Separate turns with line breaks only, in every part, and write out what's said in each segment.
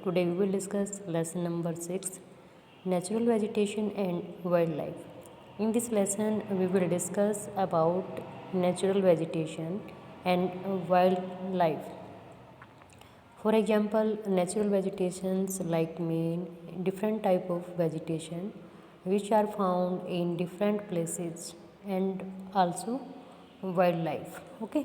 Today we will discuss lesson number 6, natural vegetation and wildlife. In this lesson we will discuss about natural vegetation and wildlife. For example, natural vegetations like mean different type of vegetation which are found in different places and also wildlife. Okay.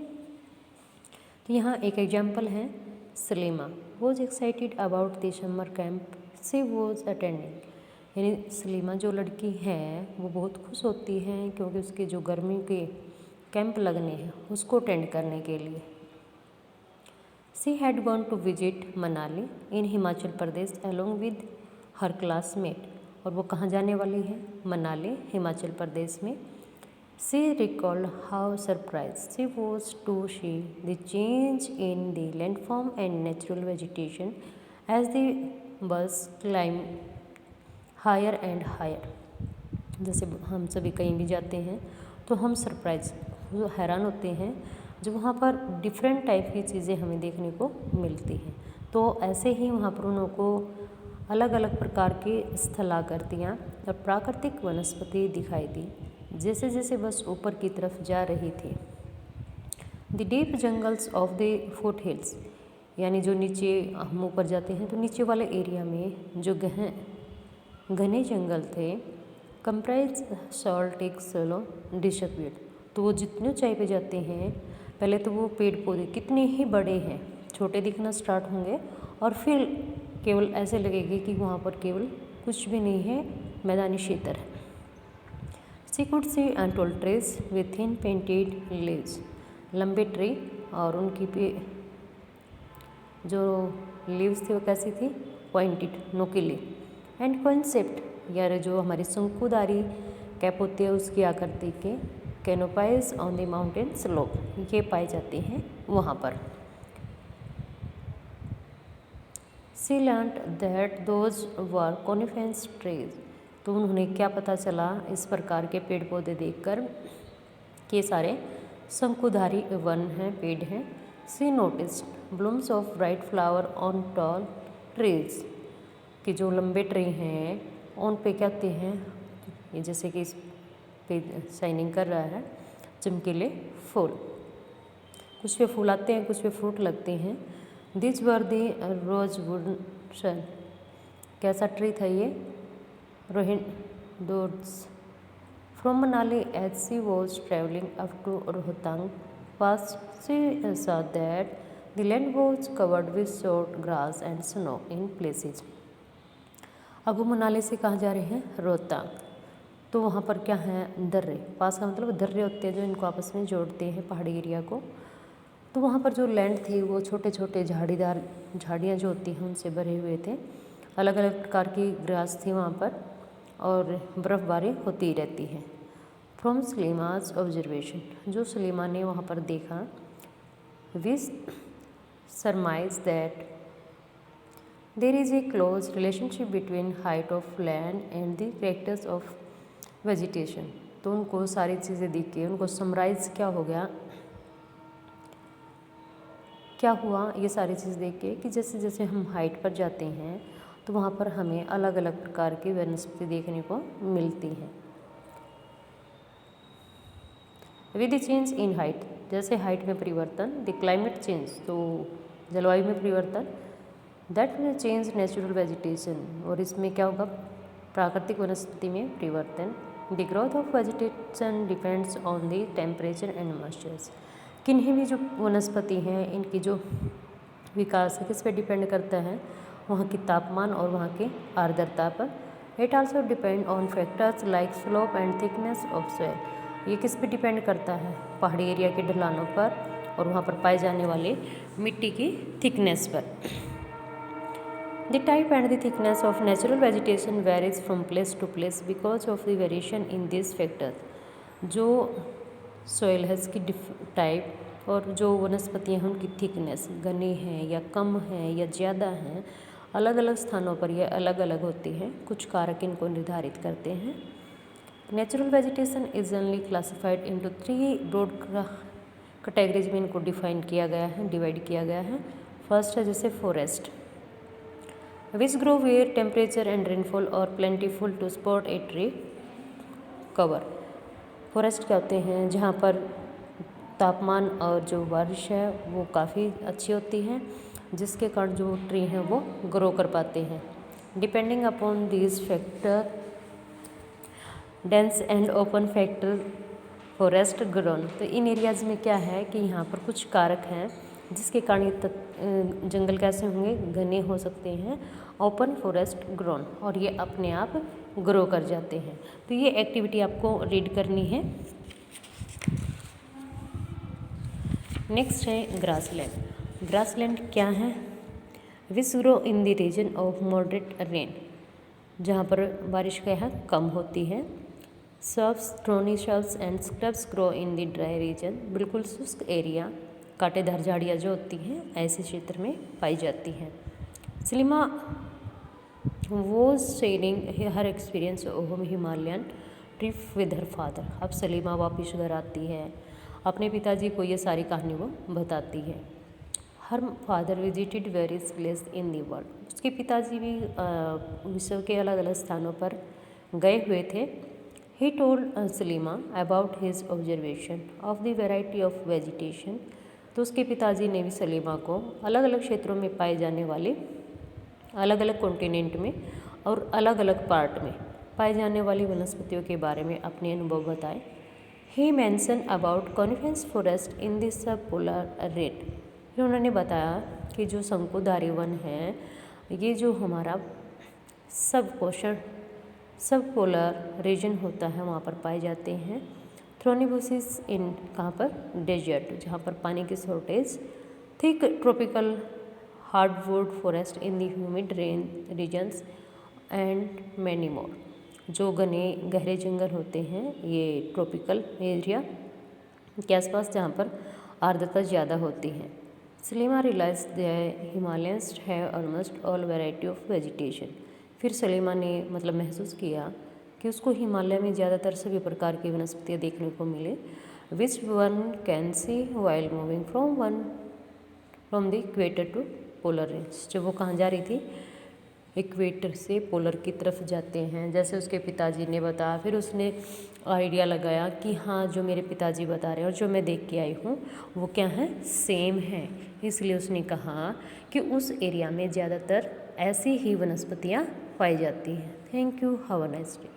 तो यहाँ एक example है Salima was excited about the summer camp she was attending. यानी सलीमा जो लड़की है वो बहुत खुश होती है क्योंकि उसके जो गर्मी के कैंप लगने हैं उसको अटेंड करने के लिए। She had gone to visit Manali in Himachal Pradesh along with her classmate. और वो कहाँ जाने वाली है? मनाली हिमाचल प्रदेश में। She recalled how surprised she was to see the change in the landform and natural vegetation as the bus climbed higher and higher. जैसे हम सभी कहीं भी जाते हैं तो हम सरप्राइज हैरान होते हैं जब वहाँ पर डिफरेंट टाइप की चीज़ें हमें देखने को मिलती हैं। तो ऐसे ही वहाँ पर उन को अलग अलग प्रकार के स्थलाकृतियाँ और प्राकृतिक वनस्पति दिखाई दी जैसे जैसे बस ऊपर की तरफ जा रही थी। The deep jungles of the foot hills, यानी जो नीचे हम ऊपर जाते हैं तो नीचे वाले एरिया में जो घने जंगल थे, comprise salt take solo disappeared. तो वो जितने ऊंचाई पे जाते हैं पहले तो वो पेड़ पौधे कितने ही बड़े हैं छोटे दिखना स्टार्ट होंगे और फिर केवल ऐसे लगेगी कि वहाँ पर केवल कुछ भी नहीं है, मैदानी क्षेत्र है। She could see tall trees with thin painted leaves. लंबे ट्री और उनकी पे जो लीव्स थी वो कैसी थी? पॉइंटेड, नुकीली। एंड कॉन्सेप्ट यार जो हमारी शंकुधारी कैप होती है उसकी आकृति के कैनोपाइज ऑन द माउंटेन स्लोप ये पाए जाते हैं वहाँ पर। She learnt that those were coniferous trees. तो उन्होंने क्या पता चला इस प्रकार के पेड़ पौधे देखकर कि सारे शंकुधारी वन हैं, पेड़ हैं। See noticed blooms of bright flower on tall trees, कि जो लंबे ट्री हैं उन पे क्या होते हैं, ये जैसे कि इस पे शाइनिंग कर रहा है चमकीले फूल, कुछ पे फूल आते हैं कुछ पे फ्रूट लगते हैं। दिस वर द रोजवुड सन, कैसा ट्री था ये? Rohintodes. From Manali, as she was traveling up to Rohtang Pass, she saw that the land was covered with short grass and snow in places. अब वो मनाली से कहाँ जा रहे हैं? रोहतांग। तो वहाँ पर क्या है? दर्रे। पास का मतलब दर्रे होते हैं जो इनको आपस में जोड़ते हैं पहाड़ी एरिया को। तो वहाँ पर जो लैंड थी वो छोटे छोटे झाड़ीदार झाड़ियाँ जो होती हैं उनसे भरे हुए थे। अलग अलग प्रकार की ग्रास थी वहाँ पर और बर्फ़बारी होती रहती है। फ्रॉम सलीमाज ऑब्जर्वेशन, जो सलीमा ने वहाँ पर देखा, which surmise that there is a close relationship between height of land and the characters of vegetation. तो उनको सारी चीज़ें देख के उनको समराइज क्या हो गया, क्या हुआ ये सारी चीज़ देख के कि जैसे जैसे हम हाइट पर जाते हैं तो वहाँ पर हमें अलग अलग प्रकार की वनस्पति देखने को मिलती है। With the change in height, जैसे हाइट में परिवर्तन, द क्लाइमेट चेंज, तो जलवायु में परिवर्तन, that will change natural vegetation, और इसमें क्या होगा? प्राकृतिक वनस्पति में परिवर्तन। The growth of vegetation depends on the temperature and moistures. किन्हीं भी जो वनस्पति हैं इनकी जो विकास है किस पे डिपेंड करता है? वहाँ की तापमान और वहाँ की आर्द्रता पर। It also depend on factors like slope and thickness of soil. ये किस पे डिपेंड करता है? पहाड़ी एरिया के ढलानों पर और वहाँ पर पाए जाने वाले मिट्टी की थिकनेस पर। The type and the thickness of natural vegetation varies from place to place because of the variation in this factors. जो सॉइल है इसकी टाइप और जो वनस्पतियाँ हैं उनकी थिकनेस घनी हैं या कम है या ज़्यादा हैं, अलग अलग स्थानों पर यह अलग अलग होती है। कुछ कारक इनको निर्धारित करते हैं। Natural vegetation is generally classified into 3 broad categories में इनको डिफाइन किया गया है, डिवाइड किया गया है। फर्स्ट है जैसे forest, which grow where temperature and rainfall और plentiful to spot a tree cover. Forest क्या होते हैं जहाँ पर तापमान और जो बारिश है वो काफ़ी अच्छी होती है, जिसके कारण जो ट्री हैं वो ग्रो कर पाते हैं। Depending upon these factor dense and open factor forest grown. तो इन एरियाज़ में क्या है कि यहाँ पर कुछ कारक हैं जिसके कारण ये जंगल कैसे होंगे, घने हो सकते हैं, ओपन फॉरेस्ट ग्रोन, और ये अपने आप ग्रो कर जाते हैं। तो ये एक्टिविटी आपको रीड करनी है। नेक्स्ट है ग्रासलैंड। ग्रासलैंड क्या है? Which grow in the region of moderate rain, जहाँ पर बारिश का यहाँ कम होती है। Shrubs, thorny shrubs and scrubs grow in the dry region, बिल्कुल शुष्क एरिया, कांटेदार झाड़ियाँ जो होती हैं ऐसे क्षेत्र में पाई जाती हैं। सलीमा वो sharing her experience of Himalayan trip with her father. अब सलीमा वापस घर आती है, अपने पिताजी को ये सारी कहानी वो बताती है। Her father visited various place in the world, उसके पिताजी भी विश्व के अलग अलग स्थानों पर गए हुए थे। He told Salima about his observation of the variety of vegetation. तो उसके पिताजी ने भी सलीमा को अलग अलग क्षेत्रों में पाए जाने वाले, अलग अलग कॉन्टिनेंट में और अलग अलग पार्ट में पाए जाने वाली वनस्पतियों के बारे में अपने अनुभव बताए। ही मैंसन अबाउट कॉनिफेंस फॉरेस्ट इन दिस सब पोलर रेड। फिर उन्होंने बताया कि जो शंकुधारी वन है, ये जो हमारा सब पोलर रीजन होता है वहाँ पर पाए जाते हैं। थ्रोनी बुशेस इन कहाँ पर? डेजर्ट, जहाँ पर पानी की shortage. Thick tropical hardwood forest in the humid rain regions and many more. जो घने गहरे जंगल होते हैं ये ट्रॉपिकल एरिया के आसपास, जहाँ पर आर्द्रता ज़्यादा होती है। Salima realise the Himalayans have almost all variety of vegetation. फिर सलीमा ने मतलब महसूस किया कि उसको हिमालय में ज़्यादातर सभी प्रकार की वनस्पतियाँ देखने को मिले। Which one can see while moving from the equator to polar range. जब वो कहाँ जा रही थी? इक्वेटर से पोलर की तरफ जाते हैं, जैसे उसके पिताजी ने बताया। फिर उसने आइडिया लगाया कि हाँ, जो मेरे पिताजी बता रहे हैं और जो मैं देख के आई हूँ वो क्या है? सेम है। इसलिए उसने कहा कि उस एरिया में ज़्यादातर ऐसी ही वनस्पतियाँ पाई जाती हैं। Thank you, have a nice day.